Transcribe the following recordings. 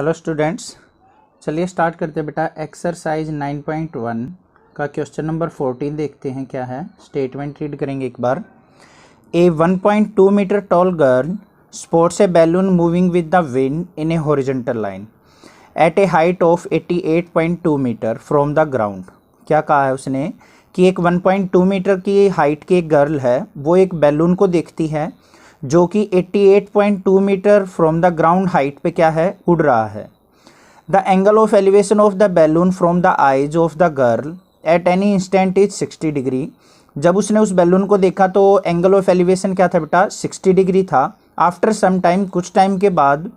Hello students, चलिए start करते हैं बेटा। एक्सरसाइज 9.1 का क्वेश्चन नंबर 14 देखते हैं क्या है। स्टेटमेंट रीड करेंगे एक बार। A 1.2 metre tall girl spots a balloon moving with the wind in a horizontal line at a height of 88.2 metre from the ground. क्या कहा है उसने कि एक 1.2 मीटर की हाइट की एक गर्ल है, वो एक बैलून को देखती है जो कि 88.2 metre from the ground height पे क्या है, उड़ रहा है। The angle of elevation of the balloon from the eyes of the girl at any instant is 60 degree. जब उसने उस बैलून को देखा तो एंगल ऑफ एलिवेशन क्या था बेटा, 60 डिग्री था। आफ्टर सम टाइम, कुछ टाइम के बाद,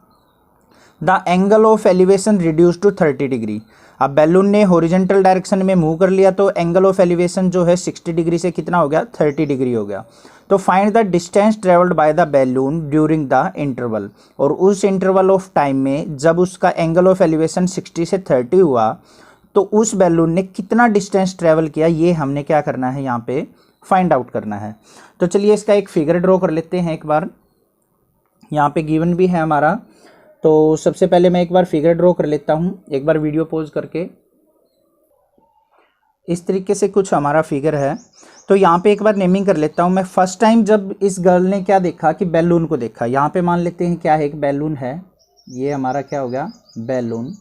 the angle of elevation reduce to 30 degree. अब बैलून ने हॉरिजॉन्टल डायरेक्शन में मूव कर लिया तो एंगल ऑफ एलिवेशन जो है 60 डिग्री से कितना हो गया, 30 डिग्री हो गया। तो find the distance travelled by the balloon during the interval. और उस इंटरवल ऑफ टाइम में जब उसका एंगल ऑफ एलिवेशन 60 से 30 हुआ तो उस बैलून ने कितना डिस्टेंस ट्रेवल किया, ये हमने क्या करना है, यहाँ पे फाइंड आउट करना है। तो चलिए इसका एक फिगर ड्रॉ कर लेते हैं एक बार। यहाँ पे गिवन भी है हमारा, तो सबसे पहले मैं एक बार फिगर ड्रॉ कर लेता हूँ। एक बार वीडियो पॉज करके इस तरीके से कुछ हमारा फिगर है। तो यहाँ पे एक बार नेमिंग कर लेता हूँ मैं। फर्स्ट टाइम जब इस गर्ल ने क्या देखा कि बैलून को देखा, यहाँ पे मान लेते हैं क्या है, एक बैलून है, ये हमारा क्या हो गया, बैलून।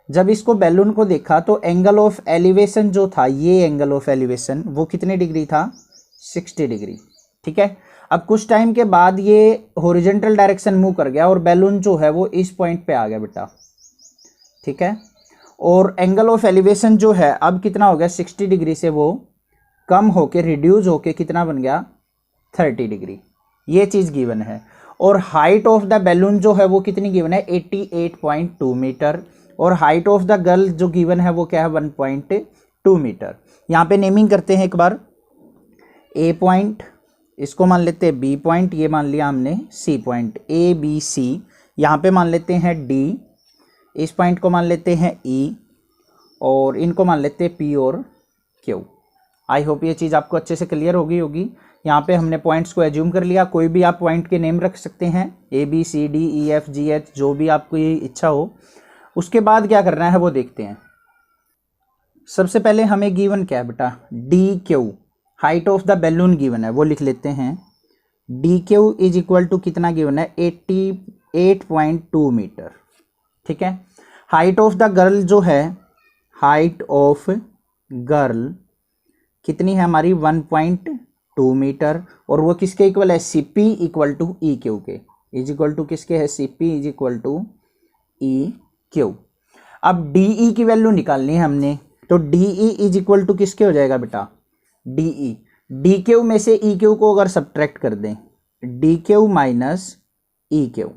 जब इसको बैलून को देखा तो एंगल ऑफ एलिवेशन जो था, ये एंगल ऑफ एलिवेशन वो कितने डिग्री था, 60 डिग्री। ठीक है। अब कुछ टाइम के बाद ये हॉरिजॉन्टल डायरेक्शन मूव कर गया और बैलून जो है वो इस पॉइंट पे आ गया बेटा। ठीक है। और एंगल ऑफ एलिवेशन जो है अब कितना हो गया, 60 डिग्री से वो कम होके रिड्यूस होके कितना बन गया, 30 डिग्री। ये चीज़ गिवन है। और हाइट ऑफ द बैलून जो है वो कितनी गिवन है, 88.2 मीटर। और हाइट ऑफ द गर्ल जो गिवन है वो क्या है, 1.2 मीटर। यहाँ पे नेमिंग करते हैं एक बार। ए पॉइंट, इसको मान लेते हैं बी पॉइंट, ये मान लिया हमने सी पॉइंट, ए बी सी। यहाँ पे मान लेते हैं डी, इस पॉइंट को मान लेते हैं ई, और इनको मान लेते हैं पी और क्यू। आई होप ये चीज़ आपको अच्छे से क्लियर होगी। यहाँ पे हमने पॉइंट्स को एज्यूम कर लिया। कोई भी आप पॉइंट के नेम रख सकते हैं, A B C D E F G H, जो भी आपको ये इच्छा हो। उसके बाद क्या करना है वो देखते हैं। सबसे पहले हमें गिवन क्या है बेटा, D Q, height of the balloon given है, वो लिख लेते हैं। D Q is equal to कितना गिवन है, 88.2 मीटर। ठीक है। हाइट ऑफ द गर्ल जो है, हाइट ऑफ गर्ल कितनी है हमारी, 1.2 मीटर। और वो किसके इक्वल है, C P equal to E Q के, इज इक्वल टू किसके है, C P is equal to E Q. अब डी ई की वैल्यू निकालनी है हमने, तो D E is equal to किसके हो जाएगा बेटा, डी ई। डी क्यू में से ई क्यू को अगर सब्ट्रैक्ट कर दें, D Q minus E Q,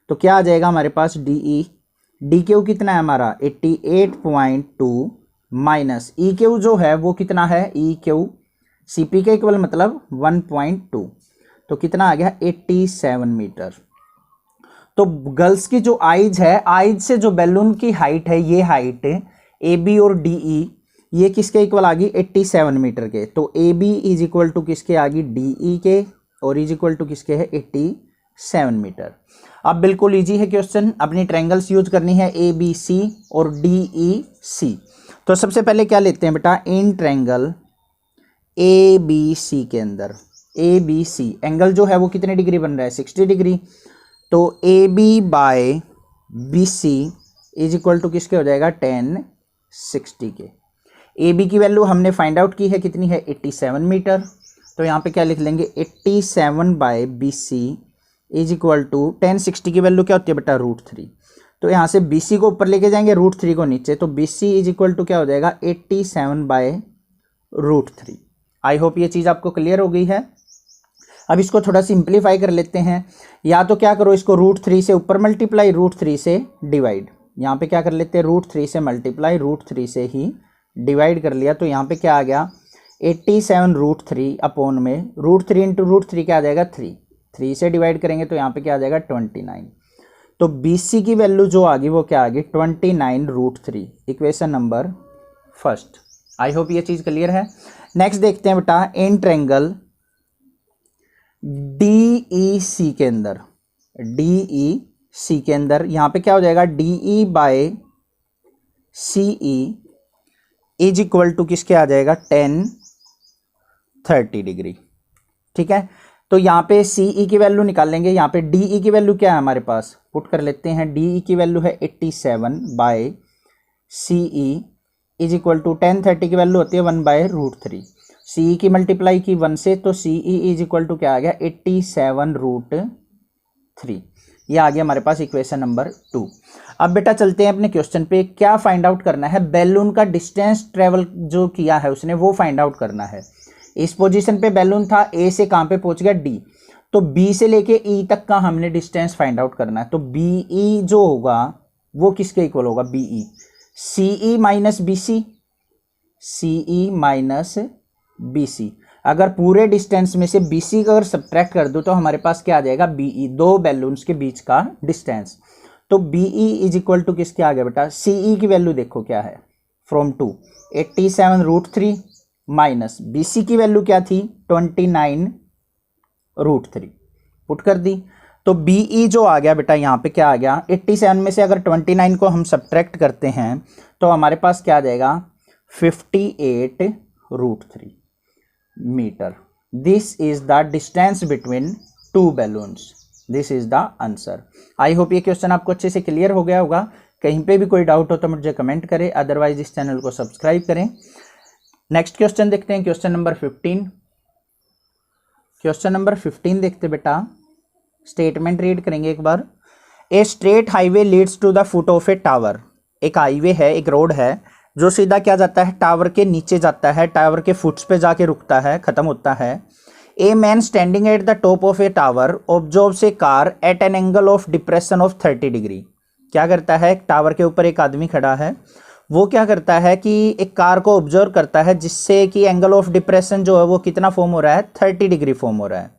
तो क्या आ जाएगा हमारे पास, डी ई। डी क्यू कितना है हमारा, 88.2 माइनस ई क्यू जो है वो कितना है, ई क्यू सी पी के इक्वल मतलब 1.2, तो कितना आ गया, 87 मीटर। तो गर्ल्स की जो आइज है, आइज से जो बैलून की हाइट है, ये हाइट ए बी और डी ई, ये किसके इक्वल आ गई, 87 मीटर के। तो A B is equal to किसके आ गई, डी ई के, और इज इक्वल टू किसके है, 87 मीटर। अब बिल्कुल इजी है क्वेश्चन। अपनी ट्रायंगल्स यूज करनी है, ए बी सी और डी ई सी। तो सबसे पहले क्या लेते हैं बेटा, इन ट्रायंगल ए बी सी के अंदर, ए बी सी एंगल जो है वो कितने डिग्री बन रहा है, 60 डिग्री। तो A B by B C is equal to किसके हो जाएगा, 1060 के। ए बी की वैल्यू हमने फाइंड आउट की है, कितनी है, 87 मीटर। तो यहाँ पे क्या लिख लेंगे, 87 by B C is equal to 1060 की वैल्यू क्या होती है बेटा, √3। तो यहाँ से बी सी को ऊपर लेके जाएंगे, √3 को नीचे, तो B C is equal to क्या हो जाएगा, 87 बाय √3। आई होप ये चीज़ आपको क्लियर हो गई है। अब इसको थोड़ा सिंप्लीफाई कर लेते हैं। या तो क्या करो, इसको √3 से ऊपर मल्टीप्लाई, √3 से डिवाइड। यहाँ पे क्या कर लेते हैं, √3 से मल्टीप्लाई, √3 से ही डिवाइड कर लिया। तो यहाँ पे क्या आ गया, 87 √3 अपॉन में √3 इंटू √3 क्या आ जाएगा, 3 से डिवाइड करेंगे तो यहाँ पे क्या आ जाएगा, 29। तो बी सी की वैल्यू जो आ गई वो क्या आ गई, 29 √3। Equation number first. I hope ये चीज़ क्लियर है। नेक्स्ट देखते हैं बेटा, इन ट्रायंगल डी ई सी के अंदर, डी ई सी के अंदर यहाँ पे क्या हो जाएगा, D E by C E is equal to किसके आ जाएगा, 10-30 डिग्री। ठीक है, तो यहाँ पे सी ई की वैल्यू निकाल लेंगे। यहाँ पे डी ई की वैल्यू क्या है हमारे पास, पुट कर लेते हैं। डी ई की वैल्यू है 87 by C E is equal to 10-30 की वैल्यू होती है 1/√3। सी ई की मल्टीप्लाई की 1 से, तो सी ई इज इक्वल टू क्या आ गया, 87√3। ये आ गया हमारे पास इक्वेशन नंबर 2। अब बेटा चलते हैं अपने क्वेश्चन पे। क्या फाइंड आउट करना है, बैलून का डिस्टेंस ट्रेवल जो किया है उसने वो फाइंड आउट करना है। इस पोजीशन पे बैलून था, ए से कहाँ पे पहुंच गया, डी, तो बी से लेके ई तक का हमने डिस्टेंस फाइंड आउट करना है। तो बी ई जो होगा वो किसके इक्वल होगा, बी ई, सी ई माइनस बी सी, सी ई माइनस बी सी। अगर पूरे डिस्टेंस में से बी सी का अगर सब्ट्रैक्ट कर दो तो हमारे पास क्या आ जाएगा, बी ई, दो बैलून्स के बीच का डिस्टेंस। तो B E is equal to किसके आ गया बेटा, सी ई की वैल्यू देखो क्या है, फ्रॉम 2 87√3 माइनस बी सी की वैल्यू क्या थी, 29√3 पुट कर दी। तो बी ई जो आ गया बेटा यहाँ पे क्या आ गया, 87 में से अगर 29 को हम सब्ट्रैक्ट करते हैं तो हमारे पास क्या आ जाएगा, 58√3 metre. This is the distance between two balloons. This is the answer. I hope ये क्वेश्चन आपको अच्छे से क्लियर हो गया होगा। कहीं पे भी कोई डाउट हो तो मुझे कमेंट करें, अदरवाइज इस चैनल को सब्सक्राइब करें। नेक्स्ट क्वेश्चन देखते हैं, क्वेश्चन नंबर 15। क्वेश्चन नंबर 15 देखते बेटा, स्टेटमेंट रीड करेंगे एक बार। A straight highway leads to the foot of a tower. एक हाईवे है, एक रोड है जो सीधा क्या जाता है, टावर के नीचे जाता है, टावर के फुट्स पे जाके रुकता है, खत्म होता है। A man standing at the top of a tower observes A car eight an angle of depression of 30 degree. क्या करता है, टावर के ऊपर एक आदमी खड़ा है, वो क्या करता है कि एक कार को ऑब्जर्व करता है जिससे कि एंगल ऑफ डिप्रेशन जो है वो कितना फॉर्म हो रहा है, 30 डिग्री फॉर्म हो रहा है।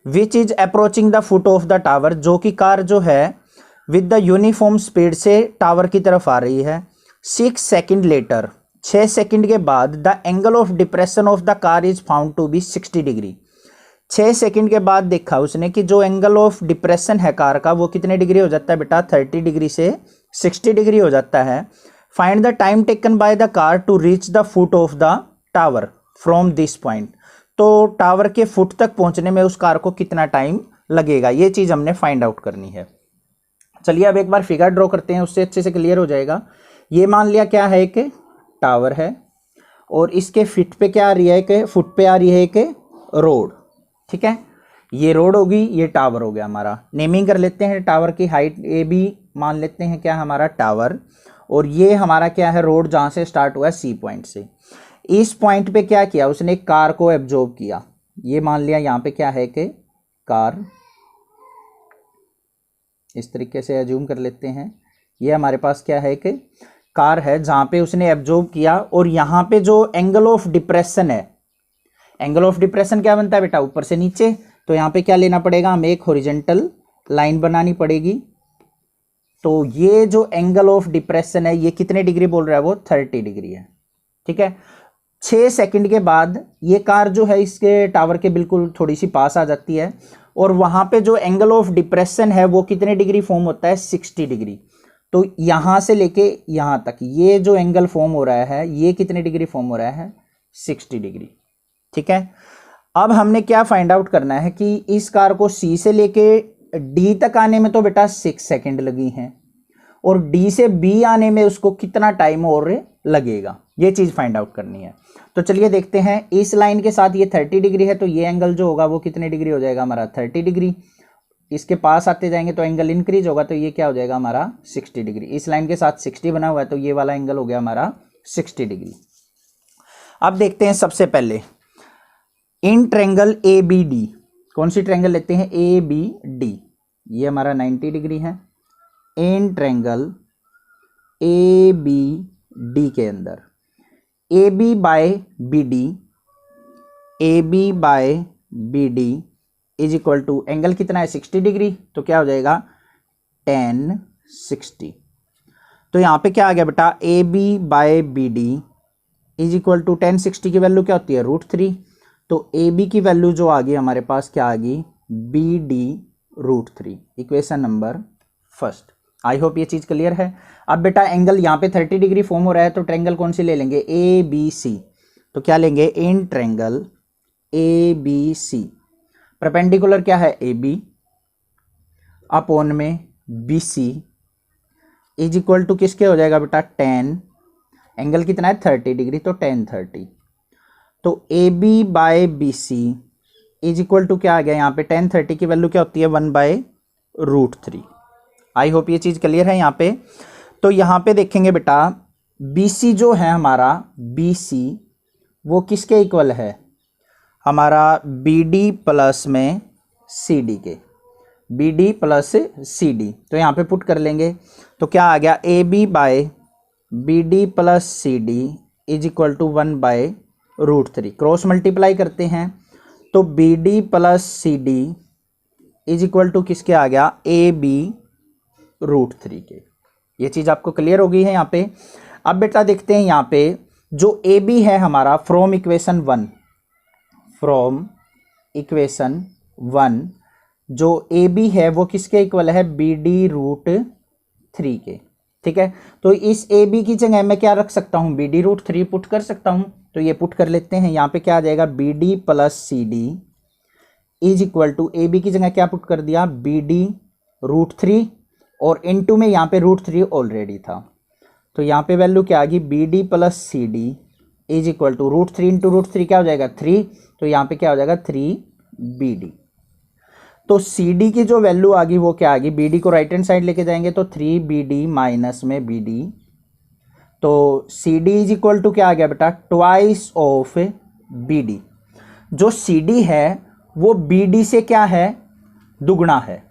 Which is approaching the foot of the tower, जो कि कार जो है विद द यूनिफॉर्म स्पीड से टावर की तरफ आ रही है। 6 सेकेंड लेटर, 6 सेकेंड के बाद the angle of depression of the car is found to be 60 degree. 6 second के बाद देखा उसने कि जो एंगल ऑफ डिप्रेशन है कार का वो कितने डिग्री हो जाता है बेटा, 30 डिग्री से 60 डिग्री हो जाता है। Find the time taken by the car to reach the foot of the tower from this point. तो टावर के फुट तक पहुंचने में उस कार को कितना टाइम लगेगा, ये चीज हमने फाइंड आउट करनी है। चलिए अब एक बार फिगर ड्रॉ करते हैं, उससे अच्छे से क्लियर हो जाएगा। ये मान लिया क्या है, एक टावर है और इसके फिट पे क्या आ रही है, एक फुट पे आ रही है एक रोड। ठीक है, ये रोड होगी, ये टावर हो गया हमारा। नेमिंग कर लेते हैं, टावर की हाइट ए बी मान लेते हैं क्या हमारा टावर, और ये हमारा क्या है, रोड जहां से स्टार्ट हुआ है सी पॉइंट से। इस पॉइंट पे क्या किया उसने, एक कार को एब्जॉर्ब किया। ये मान लिया यहाँ पे क्या है कि कार, इस तरीके से एज्यूम कर लेते हैं। ये हमारे पास क्या है कि कार है जहां पे उसने एब्जॉर्ब किया, और यहाँ पे जो एंगल ऑफ डिप्रेशन है, एंगल ऑफ डिप्रेशन क्या बनता है बेटा, ऊपर से नीचे। तो यहाँ पे क्या लेना पड़ेगा, हमें एक हॉरिजॉन्टल लाइन बनानी पड़ेगी। तो ये जो एंगल ऑफ डिप्रेशन है ये कितने डिग्री बोल रहा है, वो 30 डिग्री है। ठीक है, 6 सेकंड के बाद ये कार जो है इसके टावर के बिल्कुल थोड़ी सी पास आ जाती है, और वहां पे जो एंगल ऑफ डिप्रेशन है वो कितने डिग्री फॉर्म होता है, 60 डिग्री। तो यहां से लेके यहां तक ये जो एंगल फॉर्म हो रहा है ये कितने डिग्री फॉर्म हो रहा है, 60 डिग्री। ठीक है, अब हमने क्या फाइंड आउट करना है कि इस कार को सी से लेके डी तक आने में तो बेटा 6 सेकंड लगी हैं, और डी से बी आने में उसको कितना टाइम और लगेगा, ये चीज फाइंड आउट करनी है। तो चलिए देखते हैं, इस लाइन के साथ ये 30 डिग्री है, तो ये एंगल जो होगा वो कितने डिग्री हो जाएगा हमारा, 30 डिग्री। इसके पास आते जाएंगे तो एंगल इंक्रीज होगा, तो ये क्या हो जाएगा हमारा 60 डिग्री। इस लाइन के साथ 60 बना हुआ है, तो ये वाला एंगल हो गया हमारा 60 डिग्री। अब देखते हैं सबसे पहले in triangle A B D, कौन सी ट्रायंगल लेते हैं, ए बी डी, ये हमारा 90 डिग्री है। In triangle A B D के अंदर A B by B D, A B by B D is equal to angle कितना है, 60 डिग्री, तो क्या हो जाएगा 10 60। तो यहाँ पे क्या आ गया बेटा, A B by B D is equal to 10 60 की वैल्यू क्या होती है, √3। तो ए बी की वैल्यू जो आ गई हमारे पास क्या आ गई, B D √3, equation number first. I hope ये चीज़ क्लियर है। अब बेटा एंगल यहाँ पे 30 डिग्री फॉर्म हो रहा है, तो ट्रायंगल कौन सी ले लेंगे, ए बी सी। तो क्या लेंगे, in triangle A B C perpendicular क्या है, ए बी अपॉन में B C is equal to किसके हो जाएगा बेटा, टेन, एंगल कितना है 30 डिग्री, तो टेन 30। तो A B by B C is equal to क्या आ गया, यहाँ पे टेन 30 की वैल्यू क्या होती है, 1/√3। आई होप ये चीज़ क्लियर है यहाँ पे। तो यहाँ पे देखेंगे बेटा बी सी जो है हमारा, बी सी वो किसके इक्वल है, हमारा बी डी प्लस में सी डी के, B D plus C D. तो यहाँ पे पुट कर लेंगे, तो क्या आ गया, A B by B D plus C D is equal to 1/√3। Cross multiply करते हैं, तो B D plus C D is equal to किसके आ गया, AB√3 के। ये चीज़ आपको क्लियर हो गई है यहाँ पे। अब बेटा देखते हैं यहाँ पे जो AB है हमारा फ्रॉम इक्वेशन 1 जो AB है वो किसके इक्वल है, BD√3 के। ठीक है, तो इस AB की जगह मैं क्या रख सकता हूँ, BD√3 पुट कर सकता हूँ। तो ये पुट कर लेते हैं, यहाँ पे क्या आ जाएगा, BD plus CD is equal to, AB की जगह क्या पुट कर दिया, BD√3 और इनटू में यहाँ पे √3 ऑलरेडी था, तो यहाँ पे वैल्यू क्या आ गई, BD plus CD is equal to √3 into √3 क्या हो जाएगा 3, तो यहाँ पे क्या हो जाएगा 3BD। तो CD की जो वैल्यू आ गई वो क्या आ गई, BD को राइट हैंड साइड लेके जाएंगे तो 3BD माइनस में BD, तो CD इज इक्वल टू क्या आ गया बेटा, ट्वाइस ऑफ BD। जो CD है वो BD से क्या है, दुगना है।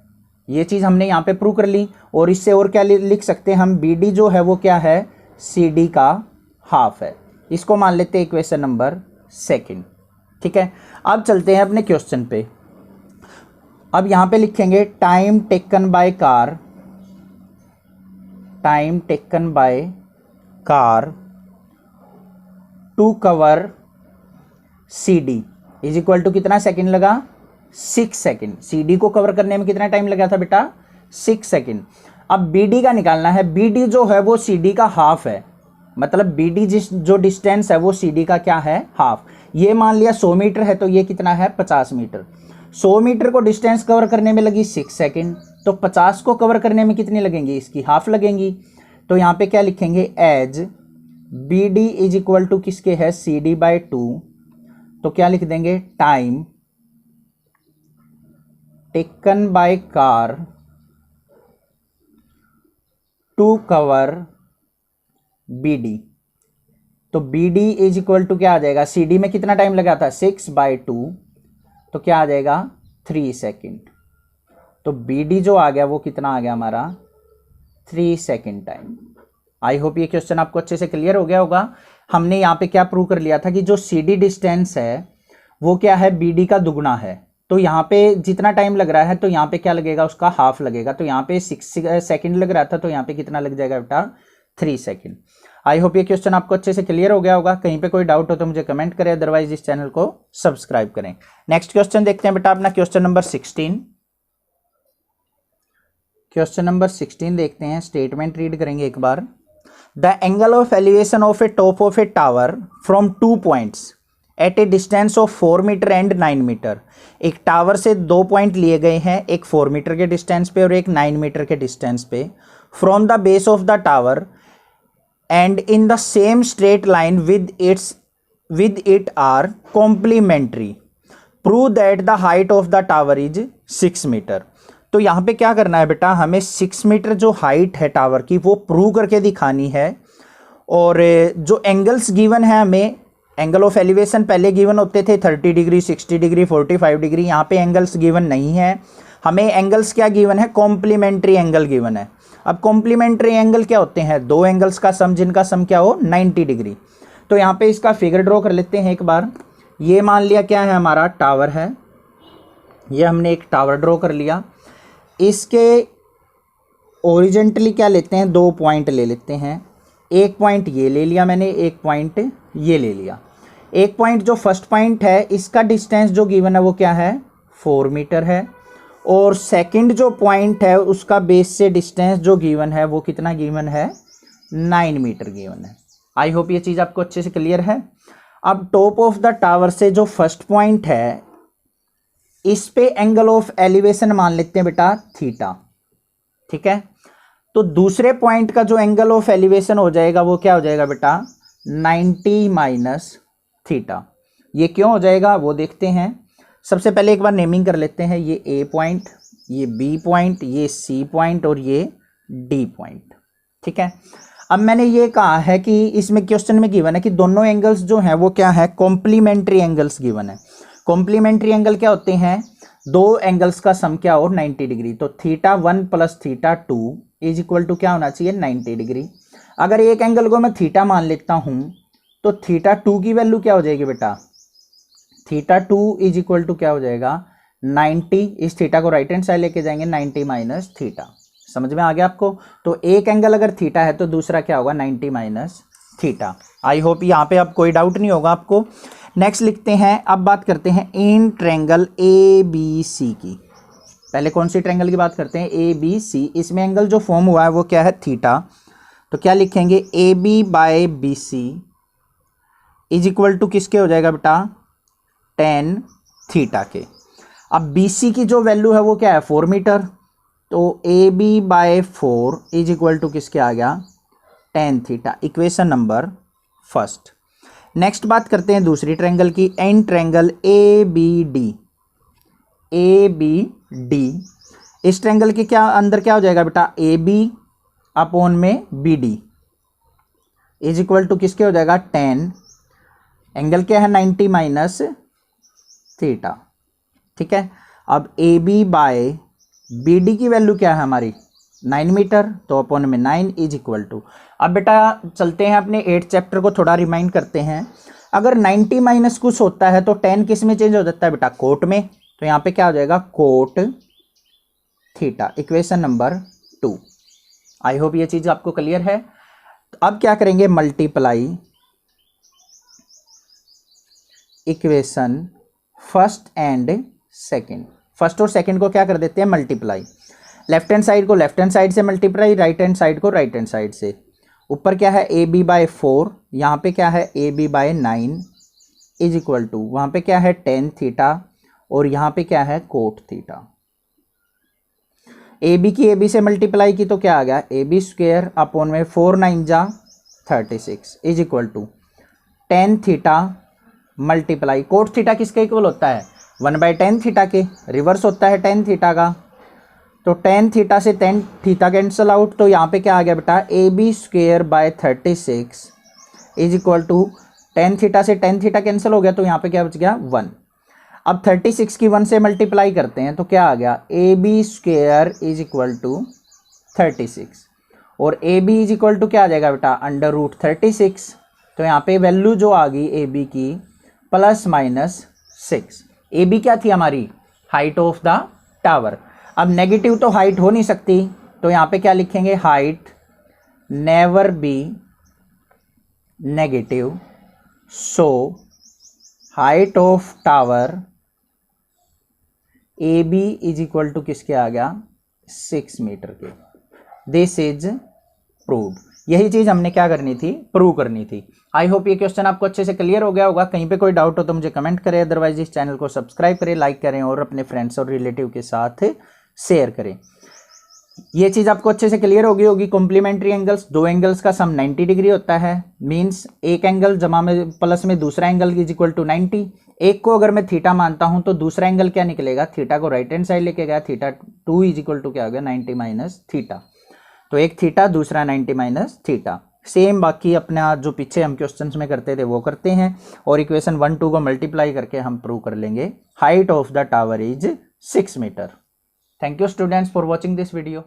ये चीज़ हमने यहाँ पे प्रूव कर ली। और इससे और क्या लिख सकते हैं हम, BD जो है वो क्या है, CD का हाफ है। इसको मान लेते हैं इक्वेशन नंबर 2। ठीक है, अब चलते हैं अपने क्वेश्चन पे। अब यहाँ पे लिखेंगे time taken by car to cover CD is equal to कितना सेकंड लगा, 6 सेकंड। CD को कवर करने में कितना टाइम लगा था बेटा, 6 सेकंड। अब BD का निकालना है, BD जो है वो CD का हाफ है, मतलब BD जो डिस्टेंस है वो CD का क्या है, हाफ। ये मान लिया 100 मीटर है, तो ये कितना है 50 मीटर। 100 मीटर को डिस्टेंस कवर करने में लगी 6 सेकंड, तो 50 को कवर करने में कितनी लगेंगी, इसकी हाफ लगेंगी। तो यहाँ पे क्या लिखेंगे, as BD is equal to किसके है, CD/2। तो क्या लिख देंगे, time taken by car to cover BD। तो BD इज इक्वल टू क्या आ जाएगा, CD में कितना टाइम लगा था 6/2, तो क्या आ जाएगा 3 सेकेंड। तो BD जो आ गया वो कितना आ गया हमारा, 3 सेकेंड टाइम। आई होप ये क्वेश्चन आपको अच्छे से क्लियर हो गया होगा। हमने यहाँ पे क्या प्रूव कर लिया था कि जो CD डिस्टेंस है वो क्या है, BD का दुगना है। तो यहाँ पे जितना टाइम लग रहा है तो यहाँ पे क्या लगेगा, उसका हाफ लगेगा। तो यहाँ पे 6 सेकेंड लग रहा था, तो यहाँ पे कितना लग जाएगा बेटा, 3 सेकेंड। आई होप ये क्वेश्चन आपको अच्छे से क्लियर हो गया होगा। कहीं पे कोई डाउट हो तो मुझे कमेंट करें, अदरवाइज इस चैनल को सब्सक्राइब करें। नेक्स्ट क्वेश्चन देखते हैं बेटा अपना क्वेश्चन नंबर 16। क्वेश्चन नंबर 16 देखते हैं, स्टेटमेंट रीड करेंगे एक बार। The angle of elevation of a top of a tower from 2 points at a distance of 4 metre and 9 metre. एक टावर से 2 पॉइंट लिए गए हैं, एक 4 मीटर के डिस्टेंस पे और एक 9 मीटर के डिस्टेंस पे, from the base of the tower and in the same straight line with it are complementary, prove that the height of the tower is 6 metre. तो यहाँ पे क्या करना है बेटा, हमें 6 मीटर जो हाइट है टावर की वो प्रूव करके दिखानी है। और जो एंगल्स गिवन है, हमें एंगल ऑफ एलिवेशन पहले गिवन होते थे 30 डिग्री, 60 डिग्री, 45 डिग्री। यहाँ पे एंगल्स गिवन नहीं है, हमें एंगल्स क्या गिवन है, कॉम्प्लीमेंट्री एंगल गिवन है। अब कॉम्प्लीमेंट्री एंगल क्या होते हैं, दो एंगल्स का सम जिनका सम क्या हो 90 डिग्री। तो यहाँ पे इसका फिगर ड्रॉ कर लेते हैं एक बार। ये मान लिया क्या है, हमारा टावर है, ये हमने एक टावर ड्रॉ कर लिया। इसके ओरिजेंटली क्या लेते हैं, 2 पॉइंट ले लेते हैं। एक पॉइंट ये ले लिया मैंने, एक पॉइंट ये ले लिया। एक पॉइंट जो फर्स्ट पॉइंट है इसका डिस्टेंस जो गिवन है वो क्या है, 4 मीटर है। और सेकंड जो पॉइंट है उसका बेस से डिस्टेंस जो गिवन है वो कितना गिवन है, 9 मीटर गिवन है। आई होप ये चीज़ आपको अच्छे से क्लियर है। अब टॉप ऑफ द टावर से जो फर्स्ट पॉइंट है इस पे एंगल ऑफ एलिवेशन मान लेते हैं बेटा थीटा, ठीक है। तो दूसरे पॉइंट का जो एंगल ऑफ एलिवेशन हो जाएगा वो क्या हो जाएगा बेटा, 90 माइनस थीटा। ये क्यों हो जाएगा वो देखते हैं। सबसे पहले एक बार नेमिंग कर लेते हैं, ये ए पॉइंट, ये बी पॉइंट, ये सी पॉइंट और ये डी पॉइंट, ठीक है। अब मैंने ये कहा है कि इसमें क्वेश्चन में गिवन है कि दोनों एंगल्स जो हैं वो क्या है, कॉम्प्लीमेंट्री एंगल्स गिवन है। कॉम्प्लीमेंट्री एंगल क्या होते हैं, दो एंगल्स का सम क्या हो, 90 डिग्री। तो theta 1 plus theta 2 is equal to क्या होना चाहिए, 90 डिग्री। अगर एक एंगल को मैं थीटा मान लेता हूं तो थीटा 2 की वैल्यू क्या हो जाएगी बेटा, थीटा 2 इज इक्वल टू क्या हो जाएगा, 90। इस थीटा को राइट हैंड साइड लेके जाएंगे, 90 माइनस थीटा। समझ में आ गया आपको। तो एक एंगल अगर थीटा है तो दूसरा क्या होगा, 90 माइनस थीटा। आई होप यहाँ पे अब कोई डाउट नहीं होगा आपको। नेक्स्ट लिखते हैं, अब बात करते हैं इन ट्रायंगल ए बी सी की। पहले कौन सी ट्रायंगल की बात करते हैं, ए बी सी। इसमें एंगल जो फॉर्म हुआ है वो क्या है, थीटा। तो क्या लिखेंगे, A B by B C is equal to किसके हो जाएगा बेटा, tan थीटा के। अब बी सी की जो वैल्यू है वो क्या है, 4 मीटर। तो A B by 4 is equal to किसके आ गया, tan theta. Equation number first. Next बात करते हैं दूसरी ट्रायंगल की, in triangle A B D. A B D, इस ट्रायंगल के क्या अंदर क्या हो जाएगा बेटा, ए बी अपॉन में B D is equal to किसके हो जाएगा, tan। एंगल क्या है, 90 माइनस थीटा, ठीक है। अब A B by B D की वैल्यू क्या है हमारी, 9 मीटर। तो अपॉन में 9 इज इक्वल टू, अब बेटा चलते हैं अपने 8 चैप्टर को थोड़ा रिमाइंड करते हैं। अगर 90 माइनस कुछ होता है तो tan किस में चेंज हो जाता है बेटा, कोट में। तो यहाँ पे क्या हो जाएगा, कोट थीटा। Equation number 2। आई होप ये चीज आपको क्लियर है। तो अब क्या करेंगे, multiply equation first and second. First और सेकेंड को क्या कर देते हैं, मल्टीप्लाई। लेफ्ट हैंड साइड को लेफ्ट हैंड साइड से मल्टीप्लाई, राइट हैंड साइड को राइट हैंड साइड से। ऊपर क्या है, ए बी बाय 4, यहाँ पे क्या है, A B by 9 is equal to, वहाँ पे क्या है, tan थीटा और यहाँ पे क्या है, कोट थीटा। ए बी की ए बी से मल्टीप्लाई की तो क्या आ गया, ए बी स्क्वेयर अपॉन में 4 9 जा 36 is equal to tan theta multiply cot theta किसके इक्वल होता है, 1/tan थीटा के, रिवर्स होता है tan थीटा का। तो tan थीटा से tan थीटा कैंसिल आउट, तो यहाँ पे क्या आ गया बेटा, A B square by 36 is equal to tan theta से tan थीटा कैंसिल हो गया, तो यहाँ पे क्या बच गया, 1। अब 36 की 1 से मल्टीप्लाई करते हैं तो क्या आ गया, A B square is equal to 36 और A B is equal to क्या आ जाएगा बेटा, √36। तो यहाँ पे वैल्यू जो आ गई ए बी की ±6। ए बी क्या थी हमारी, हाइट ऑफ द टावर। अब नेगेटिव तो हाइट हो नहीं सकती, तो यहाँ पे क्या लिखेंगे, height never be negative, so height of tower A B is equal to किसके आ गया, 6 मीटर के। This is proved. यही चीज हमने क्या करनी थी, प्रूव करनी थी। आई होप ये क्वेश्चन आपको अच्छे से क्लियर हो गया होगा। कहीं पे कोई डाउट हो तो मुझे कमेंट करें, अदरवाइज इस चैनल को सब्सक्राइब करें, लाइक करें और अपने फ्रेंड्स और रिलेटिव के साथ शेयर करें। ये चीज आपको अच्छे से क्लियर होगी। कॉम्प्लीमेंट्री एंगल्स, दो एंगल्स का सम 90 डिग्री होता है, मींस एक एंगल जमा में प्लस में दूसरा एंगल इज इक्वल टू 90। एक को अगर मैं थीटा मानता हूं तो दूसरा एंगल क्या निकलेगा, थीटा को राइट हैंड साइड लेके गया, थीटा 2 इज इक्वल टू क्या हो गया, 90 माइनस थीटा। तो एक थीटा दूसरा 90 माइनस थीटा। सेम बाकी अपना जो पीछे हम क्वेश्चंस में करते थे वो करते हैं, और इक्वेशन 1 2 को मल्टीप्लाई करके हम प्रूव कर लेंगे height of the tower is 6 metre. Thank you students for watching this video.